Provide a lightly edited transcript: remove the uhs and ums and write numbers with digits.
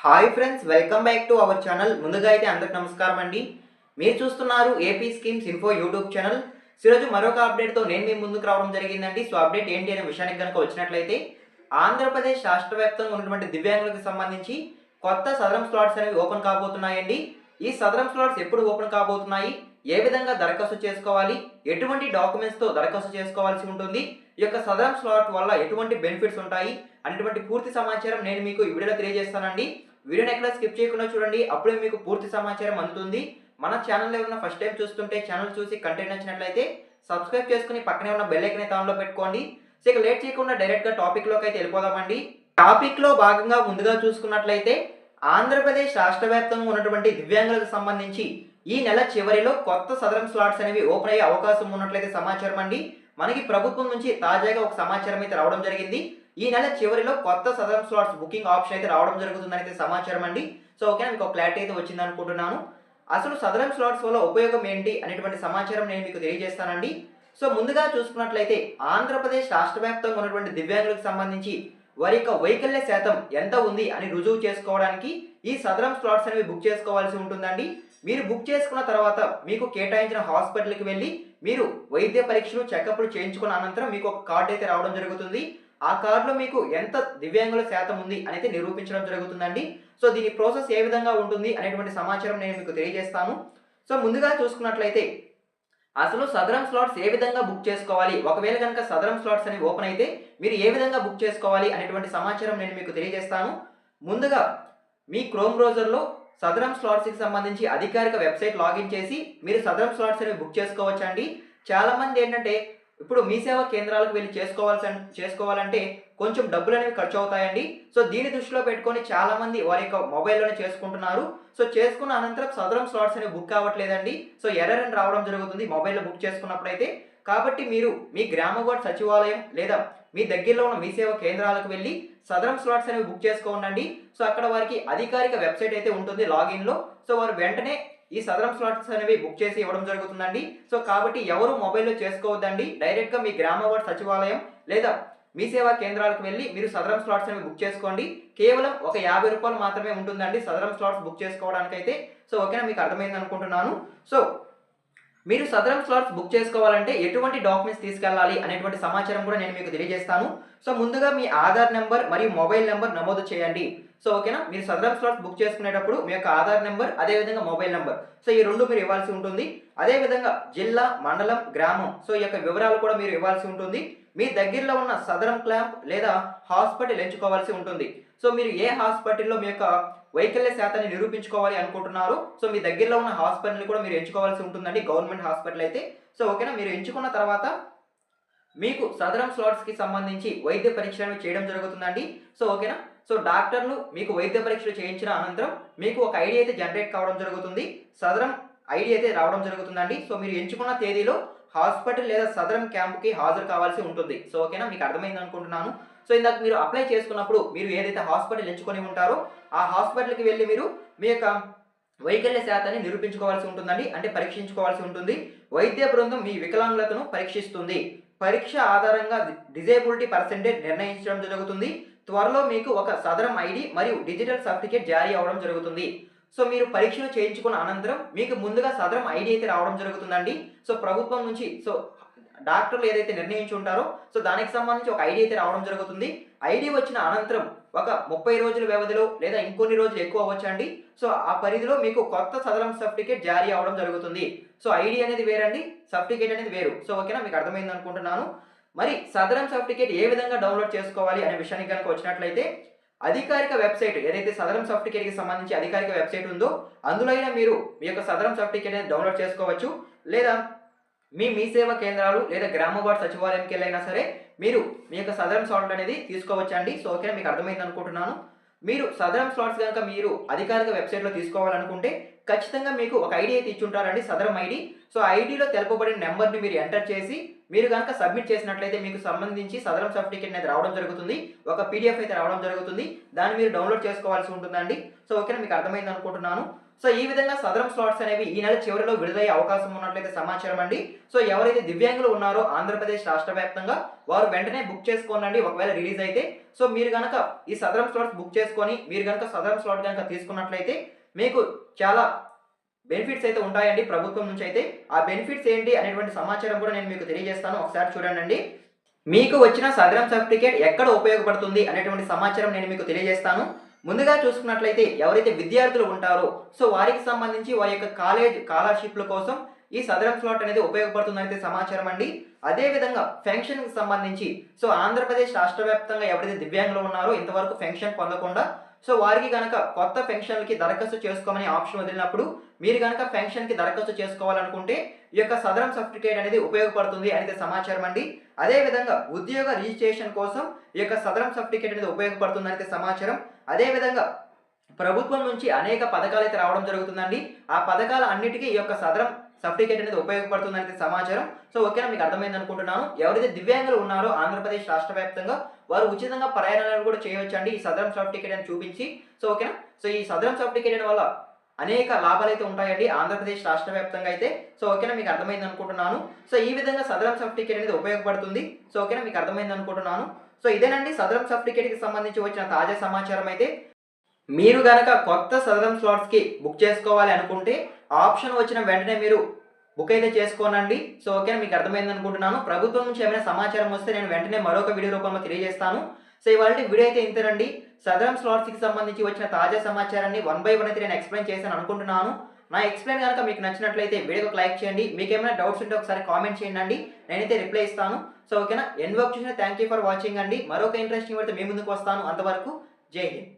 Hi friends, welcome back to our channel. ముందుగా అయితే అందరికి నమస్కారం అండి. మీరు చూస్తున్నారు AP schemes info YouTube channel. ఈరోజు మరొక అప్డేట్తో నేను మీ ముందుకు రావడం జరిగిందండి. సో అప్డేట్ ఏంటి అనే విషయానికి కనుక వచ్చినట్లయితే, ఆంధ్రప్రదేశ్ రాష్ట్ర వ్యాప్తంగా ఉన్నటువంటి దివ్యాంగులకు సంబంధించి కొత్త సదరం స్లాట్స్ అనేవి ఓపెన్ కాబోతున్నాయండి. ఈ సదరం స్లాట్స్ ఎప్పుడు ఓపెన్ కాబోతున్నాయి, ఏ విధంగా దరఖాస్తు చేసుకోవాలి, ఎటువంటి డాక్యుమెంట్స్తో దరఖాస్తు చేసుకోవాల్సి ఉంటుంది, ఈ యొక్క సదరం స్లాట్ వల్ల ఎటువంటి బెనిఫిట్స్ ఉంటాయి అనేటువంటి పూర్తి సమాచారం నేను మీకు ఈ వీడియోలో తెలియజేస్తానండి. వీడియోని ఎక్కడ స్కిప్ చేయకుండా చూడండి, అప్పుడే మీకు పూర్తి సమాచారం అందుతుంది. మన ఛానల్ ఎవరైనా ఫస్ట్ టైం చూస్తుంటే ఛానల్ చూసి కంటెంట్ నచ్చినట్లయితే సబ్స్క్రైబ్ చేసుకుని పక్కనే ఉన్న బెల్ ఐకాన్ ఆన్లో పెట్టుకోండి. సో ఇక లేట్ చేయకుండా డైరెక్ట్గా టాపిక్లోకి అయితే వెళ్ళిపోదామండి. టాపిక్లో భాగంగా ముందుగా చూసుకున్నట్లయితే, ఆంధ్రప్రదేశ్ రాష్ట్ర వ్యాప్తంగా ఉన్నటువంటి దివ్యాంగులకు సంబంధించి ఈ నెల చివరిలో కొత్త సదరం స్లాట్స్ అనేవి ఓపెన్ అయ్యే అవకాశం ఉన్నట్లయితే సమాచారం అండి. మనకి ప్రభుత్వం నుంచి తాజాగా ఒక సమాచారం అయితే రావడం జరిగింది. ఈ నెల చివరిలో కొత్త సదరం స్లాట్స్ బుకింగ్ ఆప్షన్ అయితే రావడం జరుగుతుందని అయితే సమాచారం అండి. సో ఓకేనా, మీకు ఒక క్లారిటీ అయితే వచ్చింది అనుకుంటున్నాను. అసలు సదరం స్లాట్స్ వల్ల ఉపయోగం ఏంటి అనేటువంటి సమాచారం నేను మీకు తెలియజేస్తానండి. సో ముందుగా చూసుకున్నట్లయితే, ఆంధ్రప్రదేశ్ రాష్ట్ర వ్యాప్తంగా ఉన్నటువంటి దివ్యాంగులకు సంబంధించి వారి యొక్క వైకల్య శాతం ఎంత ఉంది అని రుజువు చేసుకోవడానికి ఈ సదరం స్లాట్స్ అనేవి బుక్ చేసుకోవాల్సి ఉంటుందండి. మీరు బుక్ చేసుకున్న తర్వాత మీకు కేటాయించిన హాస్పిటల్కి వెళ్ళి మీరు వైద్య పరీక్షలు చెకప్లు చేయించుకున్న అనంతరం మీకు ఒక కార్డు అయితే రావడం జరుగుతుంది. ఆ కార్డులో మీకు ఎంత దివ్యాంగుల శాతం ఉంది అనేది నిరూపించడం జరుగుతుందండి. సో దీని ప్రాసెస్ ఏ విధంగా ఉంటుంది అనేటువంటి సమాచారం నేను మీకు తెలియజేస్తాను. సో ముందుగా చూసుకున్నట్లయితే, అసలు సదరం స్లాట్స్ ఏ విధంగా బుక్ చేసుకోవాలి, ఒకవేళ కనుక సదరం స్లాట్స్ అనేవి ఓపెన్ అయితే మీరు ఏ విధంగా బుక్ చేసుకోవాలి అనేటువంటి సమాచారం నేను మీకు తెలియజేస్తాను. ముందుగా మీ క్రోమ్ బ్రౌజర్లో సదరం స్లాట్స్కి సంబంధించి అధికారిక వెబ్సైట్ లాగిన్ చేసి మీరు సదరం స్లాట్స్ అనేవి బుక్ చేసుకోవచ్చండి. చాలామంది ఏంటంటే, ఇప్పుడు మీ సేవా కేంద్రాలకు వెళ్ళి చేసుకోవాలంటే కొంచెం డబ్బులు అనేవి ఖర్చు అవుతాయండి. సో దీన్ని దృష్టిలో పెట్టుకొని చాలామంది వారి యొక్క మొబైల్లోనే చేసుకుంటున్నారు. సో చేసుకున్న అనంతరం సదరం స్లాట్స్ అనేవి బుక్ అవ్వట్లేదండి. సో ఎర్రర్ అని రావడం జరుగుతుంది మొబైల్లో బుక్ చేసుకున్నప్పుడైతే. కాబట్టి మీరు మీ గ్రామ వార్డ్ సచివాలయం లేదా మీ దగ్గరలో ఉన్న మీ సేవా కేంద్రాలకు వెళ్ళి సదరం స్లాట్స్ అనేవి బుక్ చేసుకోండి. సో అక్కడ వారికి అధికారిక వెబ్సైట్ అయితే ఉంటుంది లాగిన్లో. సో వారు వెంటనే ఈ సదరం స్లాట్స్ అనేవి బుక్ చేసి ఇవ్వడం జరుగుతుందండి. సో కాబట్టి ఎవరు మొబైల్లో చేసుకోవద్దండి. డైరెక్ట్గా మీ గ్రామ వార్డ్ సచివాలయం లేదా మీ సేవా కేంద్రాలకు వెళ్ళి మీరు సదరం స్లాట్స్ అనేవి బుక్ చేసుకోండి. కేవలం ఒక 50 రూపాయలు మాత్రమే ఉంటుందండి సదరం స్లాట్స్ బుక్ చేసుకోవడానికైతే. సో ఓకేనా, మీకు అర్థమైంది అనుకుంటున్నాను. సో మీరు సదరం స్లాట్స్ బుక్ చేసుకోవాలంటే ఎటువంటి డాక్యుమెంట్స్ తీసుకెళ్ళాలి అనేటువంటి సమాచారం కూడా నేను మీకు తెలియజేస్తాను. సో ముందుగా మీ ఆధార్ నెంబర్ మరియు మొబైల్ నెంబర్ నమోదు చేయండి. సో ఓకేనా, మీరు సదరం స్లాట్స్ బుక్ చేసుకునేటప్పుడు మీ యొక్క ఆధార్ నెంబర్ అదేవిధంగా మొబైల్ నెంబర్, సో ఈ రెండు మీరు ఇవ్వాల్సి ఉంటుంది. అదేవిధంగా జిల్లా, మండలం, గ్రామం, సో ఈ యొక్క వివరాలు కూడా మీరు ఇవ్వాల్సి ఉంటుంది. మీ దగ్గరలో ఉన్న సదరం క్యాంప్ లేదా హాస్పిటల్ ఎంచుకోవాల్సి ఉంటుంది. సో మీరు ఏ హాస్పిటల్లో మీ యొక్క వైకల్య శాతాన్ని నిరూపించుకోవాలి అనుకుంటున్నారు, సో మీ దగ్గరలో ఉన్న హాస్పిటల్ని కూడా మీరు ఎంచుకోవాల్సి ఉంటుందండి, గవర్నమెంట్ హాస్పిటల్ అయితే. సో ఓకేనా, మీరు ఎంచుకున్న తర్వాత మీకు సదరం స్లాట్స్కి సంబంధించి వైద్య పరీక్షలు చేయడం జరుగుతుందండి. సో ఓకేనా, సో డాక్టర్లు మీకు వైద్య పరీక్షలు చేయించిన అనంతరం మీకు ఒక ఐడి అయితే జనరేట్ కావడం జరుగుతుంది. సదరం ఐడి అయితే రావడం జరుగుతుందండి. సో మీరు ఎంచుకున్న తేదీలో హాస్పిటల్ లేదా సదరం క్యాంప్కి హాజరు కావాల్సి ఉంటుంది. సో ఓకేనా, మీకు అర్థమైంది అనుకుంటున్నాను. సో ఇందాక మీరు అప్లై చేసుకున్నప్పుడు మీరు ఏదైతే హాస్పిటల్ ఎంచుకొని ఉంటారో ఆ హాస్పిటల్కి వెళ్ళి మీరు మీ యొక్క వైకల్య శాతాన్ని నిరూపించుకోవాల్సి ఉంటుందండి, అంటే పరీక్షించుకోవాల్సి ఉంటుంది. వైద్య బృందం మీ వికలాంగులతను పరీక్షిస్తుంది. పరీక్ష ఆధారంగా డిజేబిలిటీ పర్సెంటేజ్ నిర్ణయించడం జరుగుతుంది. త్వరలో మీకు ఒక సదరం ఐడి మరియు డిజిటల్ సర్టిఫికేట్ జారీ అవ్వడం జరుగుతుంది. సో మీరు పరీక్షలు చేయించుకున్న అనంతరం మీకు ముందుగా సదరం ఐడి అయితే రావడం జరుగుతుందండి. సో ప్రభుత్వం నుంచి సో డాక్టర్లు ఏదైతే నిర్ణయించి ఉంటారో సో దానికి సంబంధించి ఒక ఐడి అయితే రావడం జరుగుతుంది. ఐడి వచ్చిన అనంతరం ఒక 30 రోజుల వ్యవధిలో లేదా ఇంకొన్ని రోజులు ఎక్కువ అవ్వచ్చండి. సో ఆ పరిధిలో మీకు కొత్త సదరం సర్టిఫికేట్ జారీ అవ్వడం జరుగుతుంది. సో ఐడి అనేది వేరండి, సర్టిఫికేట్ అనేది వేరు. సో ఓకేనా, మీకు అర్థమైంది అనుకుంటున్నాను. మరి సదరం సర్టిఫికేట్ ఏ విధంగా డౌన్లోడ్ చేసుకోవాలి అనే విషయానికి కనుక వచ్చినట్లయితే, అధికారిక వెబ్సైట్ ఏదైతే సదరం సర్టిఫికేట్కి సంబంధించి అధికారిక వెబ్సైట్ ఉందో అందులో అయినా మీరు మీ యొక్క సదరం సర్టిఫికేట్ అనేది డౌన్లోడ్ చేసుకోవచ్చు. లేదా మీ సేవా కేంద్రాలు లేదా గ్రామ వార్డ్ సచివాలయంకి వెళ్ళైనా సరే మీరు మీ యొక్క సదరం స్లాట్ అనేది తీసుకోవచ్చండి. సో ఓకే, మీకు అర్థమైంది అనుకుంటున్నాను. మీరు సదరం స్లాట్స్ కనుక మీరు అధికారిక వెబ్సైట్లో తీసుకోవాలనుకుంటే ఖచ్చితంగా మీకు ఒక ఐడి అయితే ఇచ్చుంటారండి, సదరం ఐడి. సో ఐడిలో తెలుపబడిన నెంబర్ని మీరు ఎంటర్ చేసి మీరు గనక సబ్మిట్ చేసినట్లయితే మీకు సంబంధించి సదరం సర్టిఫికేట్ అనేది రావడం జరుగుతుంది. ఒక పీడీఎఫ్ అయితే రావడం జరుగుతుంది. దాన్ని మీరు డౌన్‌లోడ్ చేసుకోవాల్సి ఉంటుందండి. సో ఓకేనా, మీకు అర్థమైంది అనుకుంటున్నాను. సో ఈ విధంగా సదరం స్లాట్స్ అనేవి ఈ నెల చివరిలో విడుదలయ్యే అవకాశం ఉన్నట్లయితే సమాచారం అండి. సో ఎవరైతే దివ్యాంగులు ఉన్నారో ఆంధ్రప్రదేశ్ రాష్ట్ర వ్యాప్తంగా వారు వెంటనే బుక్ చేసుకోండి ఒకవేళ రిలీజ్ అయితే. సో మీరు గనక ఈ సదరం స్లాట్స్ బుక్ చేసుకొని మీరు గనక సదరం స్లాట్ గనక తీసుకున్నట్లయితే మీకు చాలా బెనిఫిట్స్ అయితే ఉంటాయండి ప్రభుత్వం నుంచి అయితే. ఆ బెనిఫిట్స్ ఏంటి అనేటువంటి సమాచారం కూడా నేను మీకు తెలియజేస్తాను. ఒకసారి చూడండి. మీకు వచ్చిన సదరం సర్టిఫికేట్ ఎక్కడ ఉపయోగపడుతుంది అనేటువంటి సమాచారం నేను మీకు తెలియజేస్తాను. ముందుగా చూసుకున్నట్లయితే ఎవరైతే విద్యార్థులు ఉంటారో సో వారికి సంబంధించి వారి యొక్క కాలేజ్ స్కాలర్‌షిప్‌ల కోసం ఈ సదరం స్లాట్ అనేది ఉపయోగపడుతుందనైతే సమాచారం అండి. అదే విధంగా పెన్షన్‌కి సంబంధించి సో ఆంధ్రప్రదేశ్ రాష్ట్ర వ్యాప్తంగా ఎవరైతే దివ్యాంగులు ఉన్నారో ఇంతవరకు పెన్షన్ పొందకుండా సో వారికి గనక కొత్త పెన్షన్‌లకి దరఖాస్తు చేసుకోమని ఆప్షన్ వదిలినప్పుడు మీరు గనక పెన్షన్‌కి దరఖాస్తు చేసుకోవాలనుకుంటే ఈ యొక్క సదరం సర్టిఫికేట్ అనేది ఉపయోగపడుతుంది అనేది సమాచారం అండి. అదే విధంగా ఉద్యోగ రిజిస్ట్రేషన్ కోసం ఈ యొక్క సదరం సర్టిఫికేట్ అనేది ఉపయోగపడుతుంది అనేది సమాచారం. అదే విధంగా ప్రభుత్వం నుంచి అనేక పథకాలైతే రావడం జరుగుతుందండి. ఆ పథకాల అన్నిటికీ ఈ యొక్క సదరం సర్టిఫికేట్ అనేది ఉపయోగపడుతుందనేది సమాచారం. సో ఓకేనా, మీకు అర్థమైంది అనుకుంటున్నాను. ఎవరైతే దివ్యాంగులు ఉన్నారో ఆంధ్రప్రదేశ్ రాష్ట్ర వ్యాప్తంగా వారు ఉచితంగా ప్రయాణాలను కూడా చేయవచ్చండి ఈ సదరం సర్టిఫికేట్ అని చూపించి. సో ఓకేనా, సో ఈ సదరం సర్టిఫికేట్ వల్ల అనేక లాభాలైతే ఉంటాయండి ఆంధ్రప్రదేశ్ రాష్ట్ర వ్యాప్తంగా అయితే. సో ఓకేనా, మీకు అర్థమైంది అనుకుంటున్నాను. సో ఈ విధంగా సదరం సర్టిఫికేట్ అనేది ఉపయోగపడుతుంది. సో ఓకేనా, మీకు అర్థమైంది అనుకుంటున్నాను. సో ఇదేనండి సదరం సర్టిఫికేట్‌కి సంబంధించి వచ్చిన తాజా సమాచారం అయితే. మీరు గనక కొత్త సదరం స్లాట్స్‌కి బుక్ చేసుకోవాలి అనుకుంటే ఆప్షన్ వచ్చిన వెంటనే మీరు బుక్ అయితే చేసుకోనండి. సో ఓకేనా, మీకు అర్థమైంది అనుకుంటున్నాను. ప్రభుత్వం నుంచి ఏమైనా సమాచారం వస్తే నేను వెంటనే మరొక వీడియో రూపంలో తెలియజేస్తాను. సో ఇవాల్టి వీడియో అయితే ఇంతేనండి. సదరం స్లాట్స్‌కి సంబంధించి వచ్చిన తాజా సమాచారాన్ని వన్ బై వన్ అయితే నేను ఎక్స్‌ప్లెయిన్ చేశాను అనుకుంటున్నాను. నా ఎక్స్‌ప్లెయిన్ గనక మీకు నచ్చినట్లయితే వీడియోకి ఒక లైక్ చేయండి. మీకేమైనా డౌట్స్ ఉంటే ఒకసారి కామెంట్ చేయండి. నేనైతే రిప్లై ఇస్తాను. సో ఓకేనా, ఎండ్ వరకు చూసిన థాంక్ యూ ఫర్ వాచింగ్ అండి. మరొక ఇంట్రెస్టింగ్ వీడియోతో మీ ముందుకు వస్తాను. అంతవరకు జై హింద్.